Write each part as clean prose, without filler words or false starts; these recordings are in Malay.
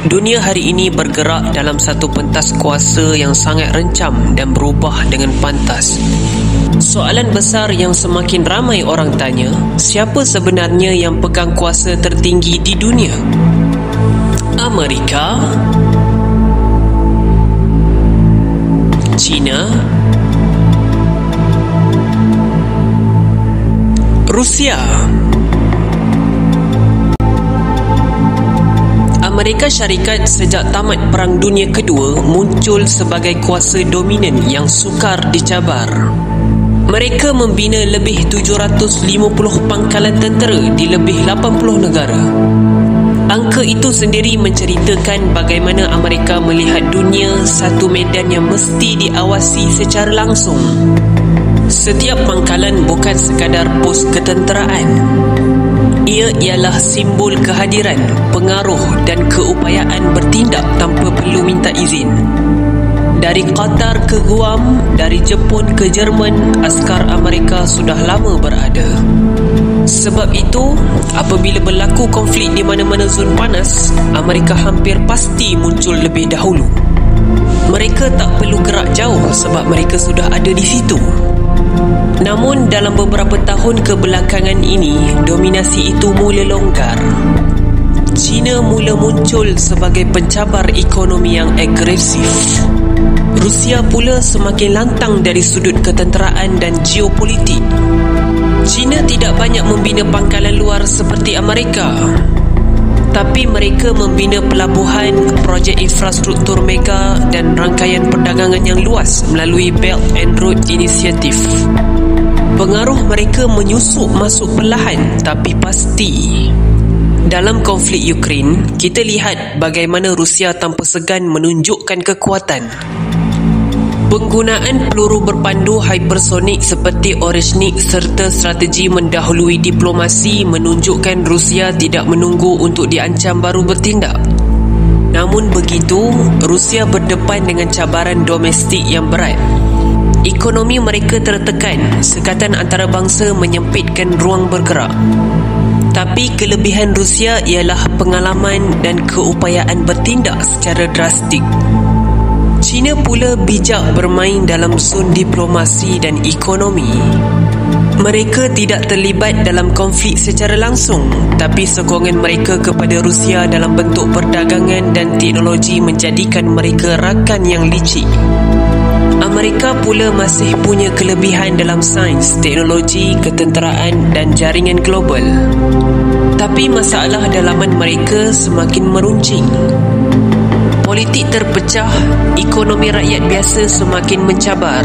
Dunia hari ini bergerak dalam satu pentas kuasa yang sangat rencam dan berubah dengan pantas. Soalan besar yang semakin ramai orang tanya, siapa sebenarnya yang pegang kuasa tertinggi di dunia? Amerika? China? Rusia? Amerika Syarikat sejak tamat Perang Dunia Kedua muncul sebagai kuasa dominan yang sukar dicabar. Mereka membina lebih 750 pangkalan tentera di lebih 80 negara. Angka itu sendiri menceritakan bagaimana Amerika melihat dunia satu medan yang mesti diawasi secara langsung. Setiap pangkalan bukan sekadar pos ketenteraan. Ia ialah simbol kehadiran, pengaruh dan keupayaan bertindak tanpa perlu minta izin. Dari Qatar ke Guam, dari Jepun ke Jerman, askar Amerika sudah lama berada. Sebab itu, apabila berlaku konflik di mana-mana zon panas, Amerika hampir pasti muncul lebih dahulu. Mereka tak perlu gerak jauh sebab mereka sudah ada di situ. Namun dalam beberapa tahun kebelakangan ini, dominasi itu mula longgar. China mula muncul sebagai pencabar ekonomi yang agresif. Rusia pula semakin lantang dari sudut ketenteraan dan geopolitik. China tidak banyak membina pangkalan luar seperti Amerika, tapi mereka membina pelabuhan, projek infrastruktur mega dan rangkaian perdagangan yang luas melalui Belt and Road Initiative. Pengaruh mereka menyusup masuk perlahan tapi pasti. Dalam konflik Ukraine, kita lihat bagaimana Rusia tanpa segan menunjukkan kekuatan. Penggunaan peluru berpandu hypersonik seperti Oreshnik serta strategi mendahului diplomasi menunjukkan Rusia tidak menunggu untuk diancam baru bertindak. Namun begitu, Rusia berdepan dengan cabaran domestik yang berat. Ekonomi mereka tertekan, sekatan antarabangsa menyempitkan ruang bergerak. Tapi kelebihan Rusia ialah pengalaman dan keupayaan bertindak secara drastik. China pula bijak bermain dalam zon diplomasi dan ekonomi. Mereka tidak terlibat dalam konflik secara langsung, tapi sokongan mereka kepada Rusia dalam bentuk perdagangan dan teknologi menjadikan mereka rakan yang licik. Amerika pula masih punya kelebihan dalam sains, teknologi, ketenteraan dan jaringan global. Tapi masalah dalaman mereka semakin meruncing. Politik terpecah, ekonomi rakyat biasa semakin mencabar.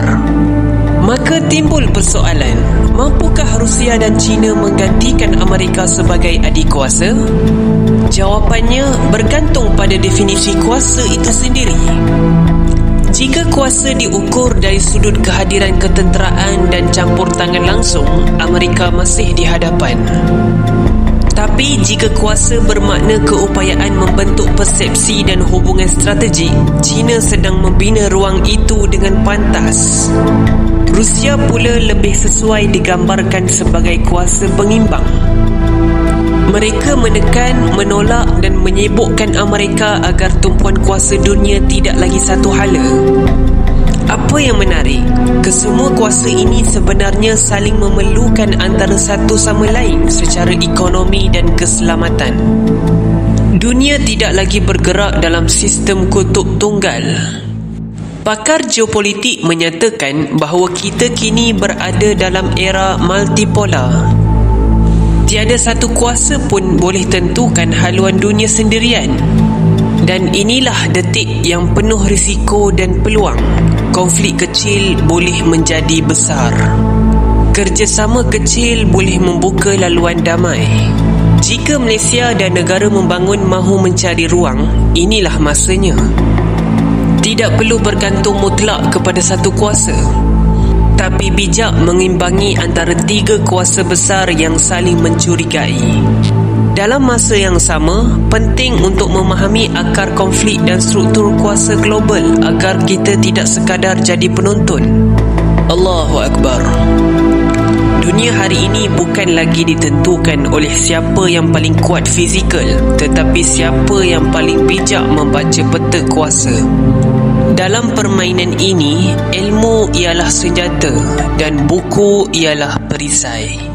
Maka timbul persoalan, mampukah Rusia dan China menggantikan Amerika sebagai adik kuasa? Jawapannya bergantung pada definisi kuasa itu sendiri. Jika kuasa diukur dari sudut kehadiran ketenteraan dan campur tangan langsung, Amerika masih di hadapan. Tapi jika kuasa bermakna keupayaan membentuk persepsi dan hubungan strategik, China sedang membina ruang itu dengan pantas. Rusia pula lebih sesuai digambarkan sebagai kuasa pengimbang. Mereka menekan, menolak dan menyibukkan Amerika agar tumpuan kuasa dunia tidak lagi satu hala. Apa yang menarik, kesemua kuasa ini sebenarnya saling memerlukan antara satu sama lain secara ekonomi dan keselamatan. Dunia tidak lagi bergerak dalam sistem kutub tunggal. Pakar geopolitik menyatakan bahawa kita kini berada dalam era multipolar. Tiada satu kuasa pun boleh tentukan haluan dunia sendirian. Dan inilah detik yang penuh risiko dan peluang. Konflik kecil boleh menjadi besar. Kerjasama kecil boleh membuka laluan damai. Jika Malaysia dan negara membangun mahu mencari ruang, inilah masanya. Tidak perlu bergantung mutlak kepada satu kuasa, tapi bijak mengimbangi antara tiga kuasa besar yang saling mencurigai. Dalam masa yang sama, penting untuk memahami akar konflik dan struktur kuasa global agar kita tidak sekadar jadi penonton. Allahu Akbar. Dunia hari ini bukan lagi ditentukan oleh siapa yang paling kuat fizikal, tetapi siapa yang paling bijak membaca peta kuasa. Dalam permainan ini, ilmu ialah senjata dan buku ialah perisai.